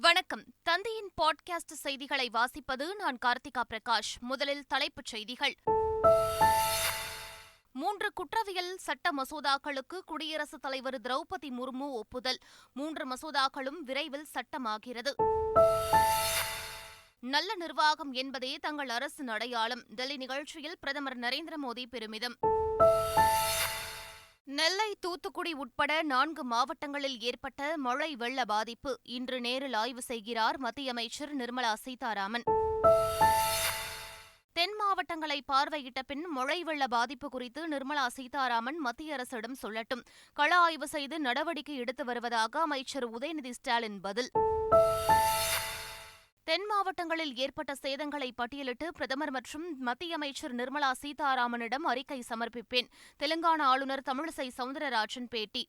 வணக்கம். தந்தையின் பாட்காஸ்ட் செய்திகளை வாசிப்பது நான் கார்த்திகா பிரகாஷ். முதலில் தலைப்புச் செய்திகள். 3 குற்றவியல் சட்ட மசோதாக்களுக்கு குடியரசுத் தலைவர் திரௌபதி முர்மு ஒப்புதல். 3 மசோதாக்களும் விரைவில் சட்டமாகிறது. நல்ல நிர்வாகம் என்பதே தங்கள் அரசின் அடையாளம். டெல்லி நிகழ்ச்சியில் பிரதமர் நரேந்திர மோடி பெருமிதம். நெல்லை, தூத்துக்குடி உட்பட 4 மாவட்டங்களில் ஏற்பட்ட மழை வெள்ள பாதிப்பு. இன்று நேரில் ஆய்வு செய்கிறார் மத்திய அமைச்சர் நிர்மலா சீதாராமன். தென் மாவட்டங்களை பார்வையிட்ட பின் மழை வெள்ள பாதிப்பு குறித்து நிர்மலா சீதாராமன் மத்திய அரசிடம் சொல்லட்டும். கள ஆய்வு செய்து நடவடிக்கை எடுத்து வருவதாக அமைச்சர் உதயநிதி ஸ்டாலின் பதில். தென் மாவட்டங்களில் ஏற்பட்ட சேதங்களை பட்டியலிட்டு பிரதமர் மற்றும் மத்திய அமைச்சர் நிர்மலா சீதாராமனிடம் அறிக்கை சமர்ப்பிப்பேன். தெலுங்கானா ஆளுநர் தமிழிசை சவுந்தரராஜன் பேட்டி.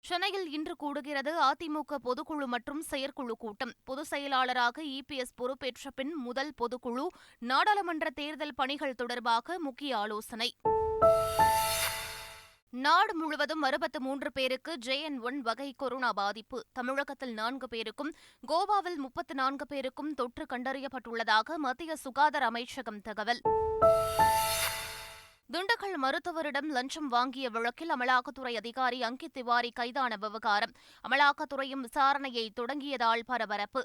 சென்னையில் இன்று கூடுகிறது அதிமுக பொதுக்குழு மற்றும் செயற்குழு கூட்டம். பொதுச் செயலாளராக இபிஎஸ் பொறுப்பேற்ற பின் முதல் பொதுக்குழு. நாடாளுமன்ற தேர்தல் பணிகள் தொடர்பாக முக்கிய ஆலோசனை. நாடு முழுவதும் 63 பேருக்கு JN1 வகை கொரோனா பாதிப்பு. தமிழகத்தில் 4 பேருக்கும், கோவாவில் 34 பேருக்கும் தொற்று கண்டறியப்பட்டுள்ளதாக மத்திய சுகாதார அமைச்சகம் தகவல். திண்டுக்கல் மருத்துவரிடம் லஞ்சம் வாங்கிய வழக்கில் அமலாக்கத்துறை அதிகாரி அங்கித் திவாரி கைதான விவகாரம். அமலாக்கத்துறையும் விசாரணையை தொடங்கியதால் பரபரப்பு.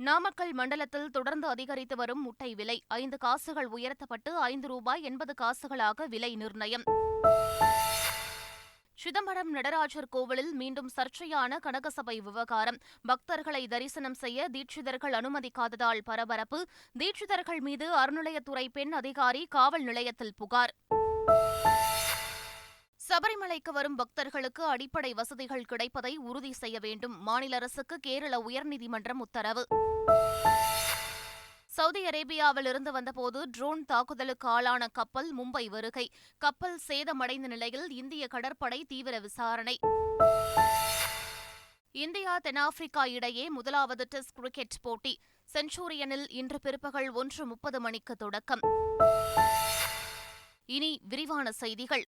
நாமக்கல் மண்டலத்தில் தொடர்ந்து அதிகரித்து வரும் முட்டை விலை. 5 காசுகள் உயர்த்தப்பட்டு ₹5.80 விலை நிர்ணயம். சிதம்பரம் நடராஜர் கோவிலில் மீண்டும் சர்ச்சையான கனகசபை விவகாரம். பக்தர்களை தரிசனம் செய்ய தீட்சிதர்கள் அனுமதிக்காததால் பரபரப்பு. தீட்சிதர்கள் மீது அறநிலையத்துறை பெண் அதிகாரி காவல் நிலையத்தில் புகார். சபரிமலைக்கு வரும் பக்தர்களுக்கு அடிப்படை வசதிகள் கிடைப்பதை உறுதி செய்ய வேண்டும். மாநில அரசுக்கு கேரள உயர்நீதிமன்றம் உத்தரவு. சவுதி அரேபியாவில் இருந்து வந்தபோது ட்ரோன் தாக்குதலுக்கு ஆளான கப்பல் மும்பை வருகை. கப்பல் சேதமடைந்த நிலையில் இந்திய கடற்படை தீவிர விசாரணை. இந்தியா தென்னாப்பிரிக்கா இடையே முதலாவது டெஸ்ட் கிரிக்கெட் போட்டி செஞ்சுரியனில் இன்று பிற்பகல் 1:30 மணிக்கு தொடக்கம். இனி விரிவான செய்திகள்.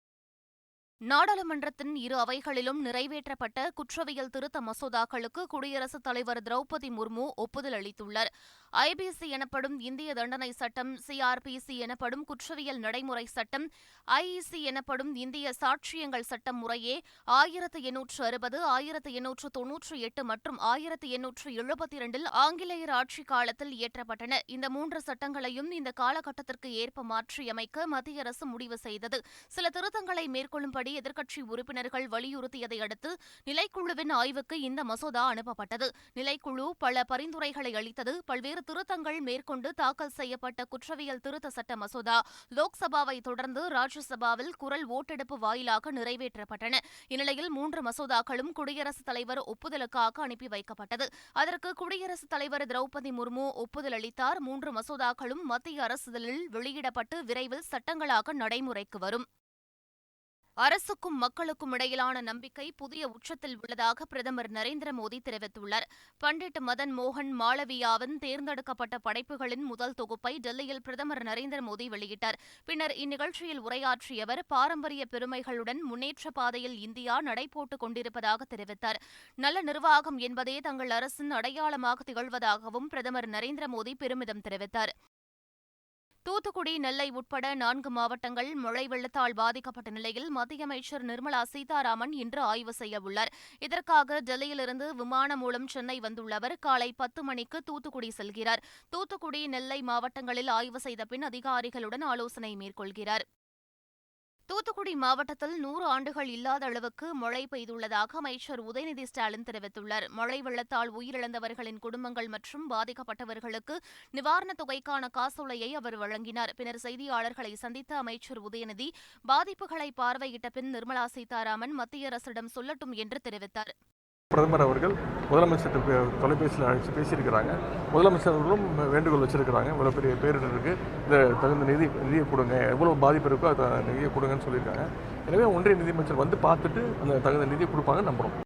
நாடாளுமன்றத்தின் இரு அவைகளிலும் நிறைவேற்றப்பட்ட குற்றவியல் திருத்த மசோதாக்களுக்கு குடியரசுத் தலைவர் திரௌபதி முர்மு ஒப்புதல் அளித்துள்ளார். ஐபிசி எனப்படும் இந்திய தண்டனை சட்டம், சிஆர்பிசி எனப்படும் குற்றவியல் நடைமுறை சட்டம், ஐஇசி எனப்படும் இந்திய சாட்சியங்கள் சட்டம் முறையே 1860, 1898 மற்றும் 1872 ஆங்கிலேயர் ஆட்சிக் காலத்தில் இயற்றப்பட்டன. இந்த 3 சட்டங்களையும் இந்த காலகட்டத்திற்கு ஏற்ப மாற்றியமைக்க மத்திய அரசு முடிவு செய்தது. சில திருத்தங்களை மேற்கொள்ளும்படி எதிர்க்கட்சி உறுப்பினர்கள் வலியுறுத்தியதை அடுத்து நிலைக்குழுவின் ஆய்வுக்கு இந்த மசோதா அனுப்பப்பட்டது. நிலைக்குழு பல பரிந்துரைகளை அளித்தது. பல்வேறு திருத்தங்கள் மேற்கொண்டு தாக்கல் செய்யப்பட்ட குற்றவியல் திருத்த சட்ட மசோதா லோக்சபாவை தொடர்ந்து ராஜ்யசபாவில் குரல் ஓட்டெடுப்பு வாயிலாக நிறைவேற்றப்பட்டன. இந்நிலையில் 3 மசோதாக்களும் குடியரசுத் தலைவர் ஒப்புதலுக்காக அனுப்பி வைக்கப்பட்டது. அதற்கு குடியரசுத் தலைவர் திரௌபதி முர்மு ஒப்புதல் அளித்தார். 3 மசோதாக்களும் மத்திய அரசிதழில் வெளியிடப்பட்டு விரைவில் சட்டங்களாக நடைமுறைக்கு வரும். அரசுக்கும் மக்களுக்கும் இடையிலான நம்பிக்கை புதிய உச்சத்தில் உள்ளதாக பிரதமர் நரேந்திர மோடி தெரிவித்துள்ளார். பண்டிட் மதன் மோகன் மாளவியாவின் தேர்ந்தெடுக்கப்பட்ட படைப்புகளின் முதல் தொகுப்பை டெல்லியில் பிரதமர் நரேந்திர மோடி வெளியிட்டார். பின்னர் இந்நிகழ்ச்சியில் உரையாற்றிய அவர் பாரம்பரிய பெருமைகளுடன் முன்னேற்ற பாதையில் இந்தியா நடைபோட்டுக் கொண்டிருப்பதாக தெரிவித்தார். நல்ல நிர்வாகம் என்பதே தங்கள் அரசின் அடையாளமாக திகழ்வதாகவும் பிரதமர் நரேந்திர மோடி பெருமிதம் தெரிவித்தார். தூத்துக்குடி, நெல்லை உட்பட 4 மாவட்டங்கள் மழை வெள்ளத்தால் பாதிக்கப்பட்ட நிலையில் மத்திய அமைச்சர் நிர்மலா சீதாராமன் இன்று ஆய்வு செய்யவுள்ளார். இதற்காக டெல்லியிலிருந்து விமானம் மூலம் சென்னை வந்துள்ள அவர் காலை 10 மணிக்கு தூத்துக்குடி செல்கிறார். தூத்துக்குடி, நெல்லை மாவட்டங்களில் ஆய்வு செய்த பின் அதிகாரிகளுடன் ஆலோசனை மேற்கொள்கிறார். தூத்துக்குடி மாவட்டத்தில் 100 ஆண்டுகள் இல்லாத அளவுக்கு மழை பெய்துள்ளதாக அமைச்சர் உதயநிதி ஸ்டாலின் தெரிவித்துள்ளார். மழை வெள்ளத்தால் உயிரிழந்தவர்களின் குடும்பங்கள் மற்றும் பாதிக்கப்பட்டவர்களுக்கு நிவாரணத் தொகைக்கான காசோலையை அவர் வழங்கினார். பின்னர் செய்தியாளர்களை சந்தித்த அமைச்சர் உதயநிதி பாதிப்புகளை பார்வையிட்ட பின் நிர்மலா சீதாராமன் மத்திய அரசிடம் சொல்லட்டும் என்று தெரிவித்தார். பிரதமர் அவர்கள் முதலமைச்சர் தொலைபேசியில் அழைச்சி பேசியிருக்கிறாங்க. முதலமைச்சர் அவர்களும் வேண்டுகோள் வச்சிருக்கிறாங்க. இவ்வளோ பெரிய பேரிடர் இருக்குது, இந்த தகுந்த நிதியை கொடுங்க, எவ்வளோ பாதிப்பு இருக்கோ அதை நிதியை கொடுங்கன்னு சொல்லியிருக்காங்க. எனவே ஒன்றிய நிதியமைச்சர் வந்து பார்த்துட்டு அந்த தகுந்த நிதியை கொடுப்பாங்க நம்புகிறோம்.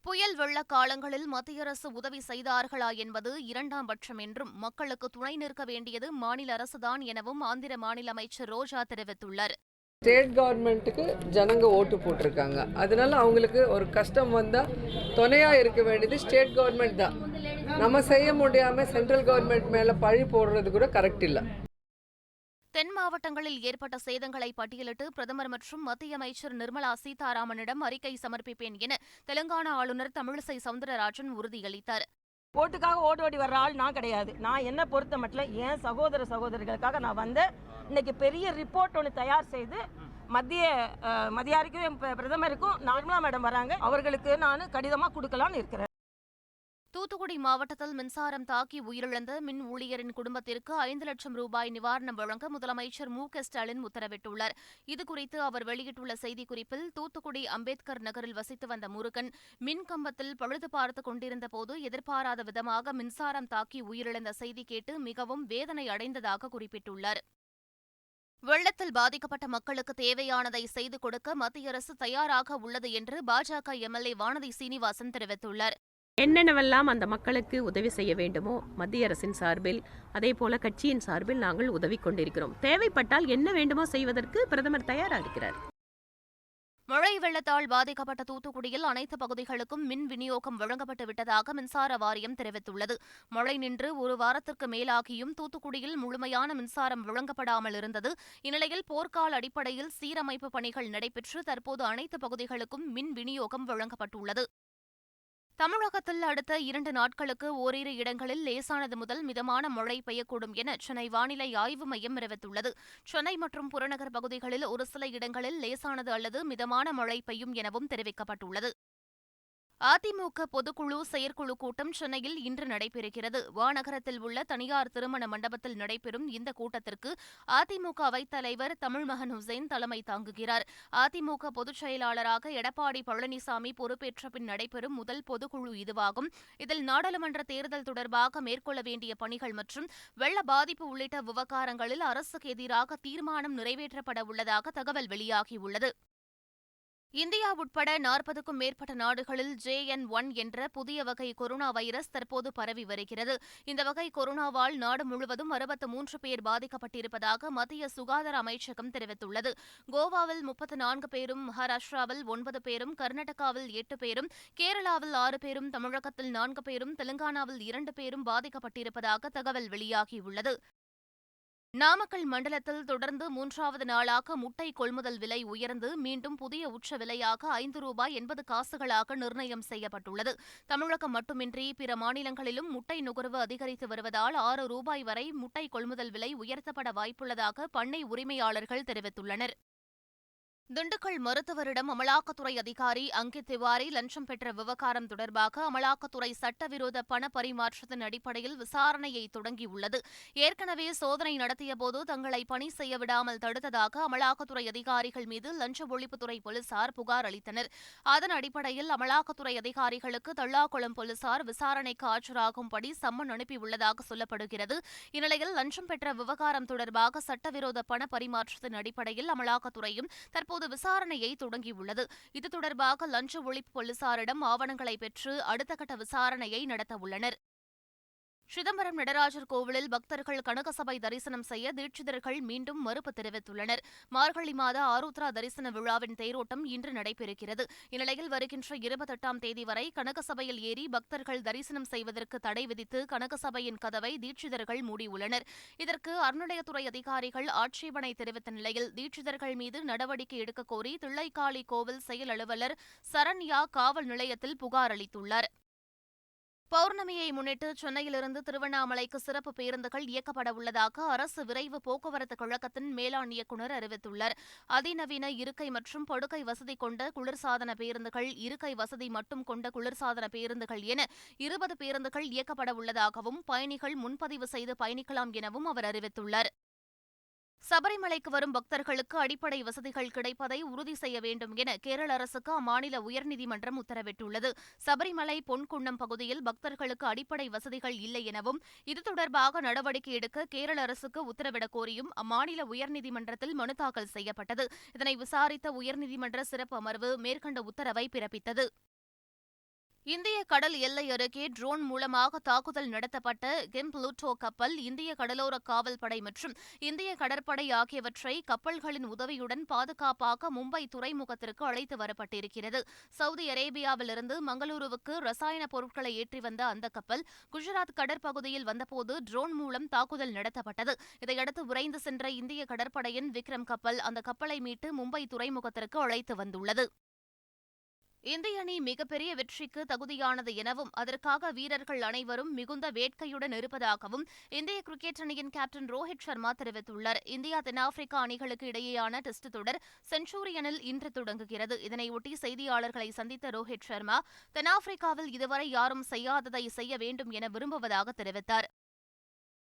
புயல் வெள்ள காலங்களில் மத்திய அரசு உதவி செய்தார்களா என்பது 2ஆம் பட்சம் என்றும் மக்களுக்கு துணை நிற்க வேண்டியது மாநில அரசுதான் எனவும் ஆந்திர மாநில அமைச்சர் ரோஜா தெரிவித்துள்ளார். ஸ்டேட் கவர்மெண்ட்டுக்கு ஜனங்க ஓட்டு போட்டிருக்காங்க. அதனால அவங்களுக்கு ஒரு கஷ்டம் வந்தால் துணையாக இருக்க வேண்டியது ஸ்டேட் கவர்மெண்ட் தான். நம்ம செய்ய முடியாமல் சென்ட்ரல் கவர்மெண்ட் மேலே பழி போடுறது கூட கரெக்ட் இல்லை. தென் மாவட்டங்களில் ஏற்பட்ட சேதங்களை பட்டியலிட்டு பிரதமர் மற்றும் மத்திய அமைச்சர் நிர்மலா சீதாராமனிடம் அறிக்கை சமர்ப்பிப்பேன் என தெலுங்கானா ஆளுநர் தமிழிசை சவுந்தரராஜன் உறுதியளித்தார். ஓட்டுக்காக ஓடி வர்ற ஆள் நான் கிடையாது. நான் என்ன பொறுத்த மட்டும் என் சகோதரர்களுக்காக நான் வந்தேன். இன்னைக்கு பெரிய ரிப்போர்ட் ஒன்று தயார் செய்து மத்தியாருக்கும் பிரதமருக்கும் நிர்மலா மேடம் வராங்க, அவர்களுக்கு நான் கடிதமாக கொடுக்கலான்னு இருக்கிறேன். தூத்துக்குடி மாவட்டத்தில் மின்சாரம் தாக்கி உயிரிழந்த மின் ஊழியரின் குடும்பத்திற்கு 5 லட்சம் ரூபாய் நிவாரணம் வழங்க முதலமைச்சர் மு.க.ஸ்டாலின் உத்தரவிட்டுள்ளார். இதுகுறித்து அவர் வெளியிட்டுள்ள செய்திக்குறிப்பில், தூத்துக்குடி அம்பேத்கர் நகரில் வசித்து வந்த முருகன் மின் கம்பத்தில் பழுது பார்த்துக் கொண்டிருந்த போது எதிர்பாராத விதமாக மின்சாரம் தாக்கி உயிரிழந்த செய்தி கேட்டு மிகவும் வேதனை அடைந்ததாக குறிப்பிட்டுள்ளார். வெள்ளத்தில் பாதிக்கப்பட்ட மக்களுக்கு தேவையானதை செய்து கொடுக்க மத்திய அரசு தயாராக உள்ளது என்று பாஜக எம்எல்ஏ வானதி சீனிவாசன் தெரிவித்துள்ளார். என்னென்னவெல்லாம் அந்த மக்களுக்கு உதவி செய்ய வேண்டுமோ மத்திய அரசின் சார்பில், அதே போல கட்சியின் சார்பில் நாங்கள் உதவி கொண்டிருக்கிறோம். தேவைப்பட்டால் என்ன வேண்டுமோ செய்வதற்கு பிரதமர் தயாராக இருக்கிறார். மழை வெள்ளத்தால் பாதிக்கப்பட்ட தூத்துக்குடியில் அனைத்து பகுதிகளுக்கும் மின் விநியோகம் வழங்கப்பட்டு விட்டதாக மின்சார வாரியம் தெரிவித்துள்ளது. மழை நின்று ஒரு வாரத்திற்கு மேலாகியும் தூத்துக்குடியில் முழுமையான மின்சாரம் வழங்கப்படாமல் இருந்தது. இந்நிலையில் போர்க்கால அடிப்படையில் சீரமைப்பு பணிகள் நடைபெற்று தற்போது அனைத்து பகுதிகளுக்கும் மின் விநியோகம் வழங்கப்பட்டுள்ளது. தமிழகத்தில் அடுத்த 2 நாட்களுக்கு ஓரிரு இடங்களில் லேசானது முதல் மிதமான மழை பெய்யக்கூடும் என சென்னை வானிலை ஆய்வு மையம் தெரிவித்துள்ளது. சென்னை மற்றும் புறநகர் பகுதிகளில் ஒரு சில இடங்களில் லேசானது அல்லது மிதமான மழை பெய்யும் எனவும் தெரிவிக்கப்பட்டுள்ளது. அதிமுக பொதுக்குழு செயற்குழு கூட்டம் சென்னையில் இன்று நடைபெறுகிறது. வானகரத்தில் உள்ள தனியார் திருமண மண்டபத்தில் நடைபெறும் இந்த கூட்டத்திற்கு அதிமுக அவைத்தலைவர் தமிழ்மகன் ஹுசைன் தலைமை தாங்குகிறார். அதிமுக பொதுச் செயலாளராக எடப்பாடி பழனிசாமி பொறுப்பேற்ற பின் நடைபெறும் முதல் பொதுக்குழு இதுவாகும். இதில் நாடாளுமன்ற தேர்தல் தொடர்பாக மேற்கொள்ள வேண்டிய பணிகள் மற்றும் வெள்ள பாதிப்பு உள்ளிட்ட விவகாரங்களில் அரசுக்கு எதிராக தீர்மானம் நிறைவேற்றப்பட உள்ளதாக தகவல் வெளியாகியுள்ளது. இந்தியா உட்பட 40க்கும் மேற்பட்ட நாடுகளில் JN.1 என்ற புதிய வகை கொரோனா வைரஸ் தற்போது பரவி வருகிறது. இந்த வகை கொரோனாவால் நாடு முழுவதும் 63 பேர் பாதிக்கப்பட்டிருப்பதாக மத்திய சுகாதார அமைச்சகம் தெரிவித்துள்ளது. கோவாவில் 34 பேரும், மகாராஷ்டிராவில் 9 பேரும், கர்நாடகாவில் 8 பேரும், கேரளாவில் 6 பேரும், தமிழகத்தில் 4 பேரும், தெலுங்கானாவில் 2 பேரும் பாதிக்கப்பட்டிருப்பதாக தகவல் வெளியாகியுள்ளது. நாமக்கல் மண்டலத்தில் தொடர்ந்து 3வது நாளாக முட்டை கொள்முதல் விலை உயர்ந்து மீண்டும் புதிய உச்ச விலையாக ₹5.80 நிர்ணயம் செய்யப்பட்டுள்ளது. தமிழகம் மட்டுமின்றி பிற மாநிலங்களிலும் முட்டை நுகர்வு அதிகரித்து வருவதால் ₹6 வரை முட்டை கொள்முதல் விலை உயர்த்தப்பட வாய்ப்புள்ளதாக பண்ணை உரிமையாளர்கள் தெரிவித்துள்ளனர். திண்டுக்கல் மருத்துவரிடம் அமலாக்கத்துறை அதிகாரி அங்கித் திவாரி லஞ்சம் பெற்ற விவகாரம் தொடர்பாக அமலாக்கத்துறை சட்டவிரோத பண பரிமாற்றத்தின் அடிப்படையில் விசாரணையை தொடங்கியுள்ளது. ஏற்கனவே சோதனை நடத்தியபோது தங்களை பணி செய்ய விடாமல் தடுத்ததாக அமலாக்கத்துறை அதிகாரிகள் மீது லஞ்ச ஒழிப்புத்துறை போலீசார் புகார் அளித்தனர். அதன் அடிப்படையில் அமலாக்கத்துறை அதிகாரிகளுக்கு தல்லாக்குளம் போலீசார் விசாரணைக்கு ஆஜராகும்படி சம்மன் அனுப்பியுள்ளதாக சொல்லப்படுகிறது. இந்நிலையில் லஞ்சம் பெற்ற விவகாரம் தொடர்பாக சட்டவிரோத பண பரிமாற்றத்தின் அடிப்படையில் அமலாக்கத்துறையும் தற்போது விசாரணையை தொடங்கியுள்ளது. இது தொடர்பாக லஞ்ச ஒழிப்பு போலீசாரிடம் ஆவணங்களை பெற்று அடுத்த கட்ட விசாரணையை நடத்தவுள்ளனர். சிதம்பரம் நடராஜர் கோவிலில் பக்தர்கள் கனகசபை தரிசனம் செய்ய தீட்சிதர்கள் மீண்டும் மறுப்பு தெரிவித்துள்ளனர். மார்கழி மாத ஆருத்ரா தரிசன விழாவின் தேரோட்டம் இன்று நடைபெறுகிறது. இந்நிலையில் வருகின்ற 28ஆம் தேதி வரை கனகசபையில் ஏறி பக்தர்கள் தரிசனம் செய்வதற்கு தடை விதித்து கனகசபையின் கதவை தீட்சிதர்கள் மூடியுள்ளனர். இதற்கு அறநிலையத்துறை அதிகாரிகள் ஆட்சேபனை தெரிவித்த நிலையில் தீட்சிதர்கள் மீது நடவடிக்கை எடுக்கக் கோரி தில்லைக்காளி கோவில் செயல் அலுவலர் சரண்யா காவல் நிலையத்தில் புகார் அளித்துள்ளார். பௌர்ணமியை முன்னிட்டு சென்னையிலிருந்து திருவண்ணாமலைக்கு சிறப்பு பேருந்துகள் இயக்கப்பட உள்ளதாக அரசு விரைவு போக்குவரத்து கழகத்தின் மேலாண் இயக்குநர் அறிவித்துள்ளார். அதிநவீன இருக்கை மற்றும் படுக்கை வசதி கொண்ட குளிர்சாதன பேருந்துகள், இருக்கை வசதி மட்டும் கொண்ட குளிர்சாதன பேருந்துகள் என 20 பேருந்துகள் இயக்கப்பட உள்ளதாகவும் பயணிகள் முன்பதிவு செய்து பயணிக்கலாம் எனவும் அவர் அறிவித்துள்ளார். சபரிமலைக்கு வரும் பக்தர்களுக்கு அடிப்படை வசதிகள் கிடைப்பதை உறுதி செய்ய வேண்டும் என கேரள அரசுக்கு அம்மாநில உயர்நீதிமன்றம் உத்தரவிட்டுள்ளது. சபரிமலை பொன்குன்னம் பகுதியில் பக்தர்களுக்கு அடிப்படை வசதிகள் இல்லை எனவும் இது தொடர்பாக நடவடிக்கை எடுக்க கேரள அரசுக்கு உத்தரவிடக் கோரியும் அம்மாநில உயர்நீதிமன்றத்தில் மனு தாக்கல் செய்யப்பட்டது. இதனை விசாரித்த உயர்நீதிமன்ற சிறப்பு அமர்வு மேற்கண்ட உத்தரவை பிறப்பித்தது. இந்திய கடல் எல்லை அருகே ட்ரோன் மூலமாக தாக்குதல் நடத்தப்பட்ட கெம்புளுட்டோ கப்பல் இந்திய கடலோர காவல் படை மற்றும் இந்திய கடற்படை ஆகியவற்றை கப்பல்களின் உதவியுடன் பாதுகாப்பாக மும்பை துறைமுகத்திற்கு அழைத்து வரப்பட்டிருக்கிறது. சவுதி அரேபியாவிலிருந்து மங்களூருவுக்கு ரசாயன பொருட்களை ஏற்றி வந்த அந்த கப்பல் குஜராத் கடற்பகுதியில் வந்தபோது ட்ரோன் மூலம் தாக்குதல் நடத்தப்பட்டது. இதையடுத்து விரைந்து சென்ற இந்திய கடற்படையின் விக்ரம் கப்பல் அந்த கப்பலை மீட்டு மும்பை துறைமுகத்திற்கு அழைத்து வந்துள்ளது. இந்திய அணி மிகப்பெரிய வெற்றிக்கு தகுதியானது எனவும் அதற்காக வீரர்கள் அனைவரும் மிகுந்த வேட்கையுடன் இருப்பதாகவும் இந்திய கிரிக்கெட் அணியின் கேப்டன் ரோஹித் சர்மா தெரிவித்துள்ளார். இந்தியா தென்னாப்பிரிக்கா அணிகளுக்கு இடையேயான டெஸ்ட் தொடர் சென்ச்சூரியனில் இன்று தொடங்குகிறது. இதனையொட்டி செய்தியாளர்களை சந்தித்த ரோஹித் சர்மா தென்னாப்பிரிக்காவில் இதுவரை யாரும் செய்யாததை செய்ய வேண்டும் என விரும்புவதாக தெரிவித்தார்.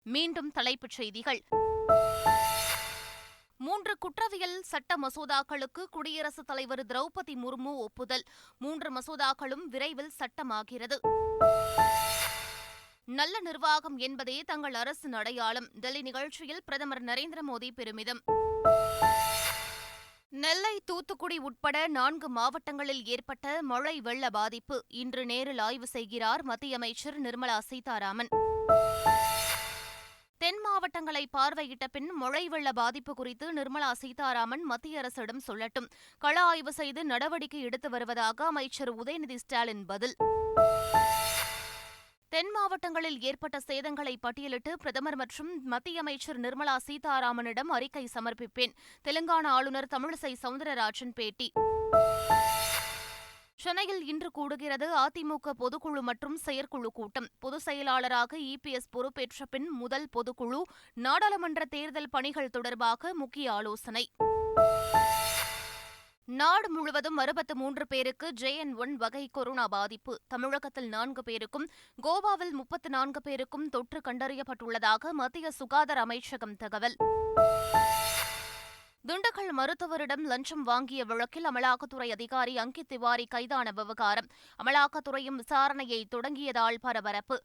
மீண்டும் தலைப்புச் செய்திகள். 3 குற்றவியல் சட்ட மசோதாக்களுக்கு குடியரசுத் தலைவர் திரௌபதி முர்மு ஒப்புதல். 3 மசோதாக்களும் விரைவில் சட்டமாகிறது. நல்ல நிர்வாகம் என்பதே தங்கள் அரசின் அடையாளம். டெல்லி நிகழ்ச்சியில் பிரதமர் நரேந்திர மோடி பெருமிதம். நெல்லை, தூத்துக்குடி உட்பட 4 மாவட்டங்களில் ஏற்பட்ட மழை வெள்ள பாதிப்பு. இன்று நேரில் ஆய்வு செய்கிறார் மத்திய அமைச்சர் நிர்மலா சீதாராமன். தென் மாவட்டங்களை பார்வையிட்ட பின் மழை வெள்ள பாதிப்பு குறித்து நிர்மலா சீதாராமன் மத்திய அரசிடம் சொல்லட்டும். கள ஆய்வு செய்து நடவடிக்கை எடுத்து வருவதாக அமைச்சர் உதயநிதி ஸ்டாலின் பதில். தென் மாவட்டங்களில் ஏற்பட்ட சேதங்களை பட்டியலிட்டு பிரதமர் மற்றும் மத்திய அமைச்சர் நிர்மலா சீதாராமனிடம் அறிக்கை சமர்ப்பிப்பேன். தெலுங்கானா ஆளுநர் தமிழிசை சவுந்தரராஜன் பேட்டி. சென்னையில் இன்று கூடுகிறது அதிமுக பொதுக்குழு மற்றும் செயற்குழு கூட்டம். பொதுச் செயலாளராக இபிஎஸ் பொறுப்பேற்ற பின் முதல் பொதுக்குழு. நாடாளுமன்ற தேர்தல் பணிகள் தொடர்பாக முக்கிய ஆலோசனை. நாடு முழுவதும் 63 பேருக்கு JN1 வகை கொரோனா பாதிப்பு. தமிழகத்தில் 4 பேருக்கும் கோவாவில் 34 பேருக்கும் தொற்று கண்டறியப்பட்டுள்ளதாக மத்திய சுகாதார அமைச்சகம் தகவல். திண்டுக்கல் மருத்துவரிடம் லஞ்சம் வாங்கிய வழக்கில் அமலாக்கத்துறை அதிகாரி அங்கித் திவாரி கைதான விவகாரம். அமலாக்கத்துறையும் விசாரணையை தொடங்கியதால் பரபரப்பு.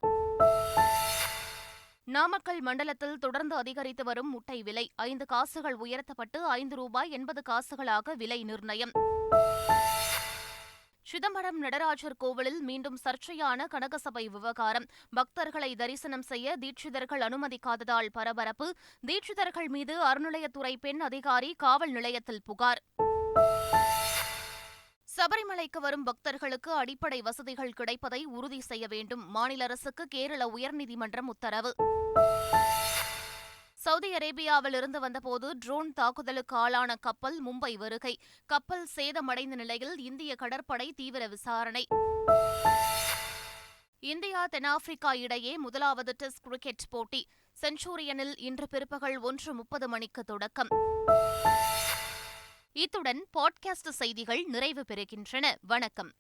நாமக்கல் மண்டலத்தில் தொடர்ந்து அதிகரித்து வரும் முட்டை விலை. 5 காசுகள் உயர்த்தப்பட்டு ₹5.80 விலை நிர்ணயம். சிதம்பரம் நடராஜர் கோவிலில் மீண்டும் சர்ச்சையான கனகசபை விவகாரம். பக்தர்களை தரிசனம் செய்ய தீட்சிதர்கள் அனுமதிக்காததால் பரபரப்பு. தீட்சிதர்கள் மீது அறநிலையத்துறை பெண் அதிகாரி காவல் நிலையத்தில் புகார். சபரிமலைக்கு வரும் பக்தர்களுக்கு அடிப்படை வசதிகள் கிடைப்பதை உறுதி செய்ய வேண்டும். மாநில அரசுக்கு கேரள உயர்நீதிமன்றம் உத்தரவு. சவுதி அரேபியாவில் இருந்து வந்தபோது ட்ரோன் தாக்குதலுக்கு ஆளான கப்பல் மும்பை வருகை. கப்பல் சேதமடைந்த நிலையில் இந்திய கடற்படை தீவிர விசாரணை. இந்தியா தென்னாப்பிரிக்கா இடையே முதலாவது டெஸ்ட் கிரிக்கெட் போட்டி சென்ச்சூரியனில் இன்று பிற்பகல் 1:30 மணிக்கு தொடக்கம். இத்துடன் பாட்காஸ்ட் செய்திகள் நிறைவு பெறுகின்றன. வணக்கம்.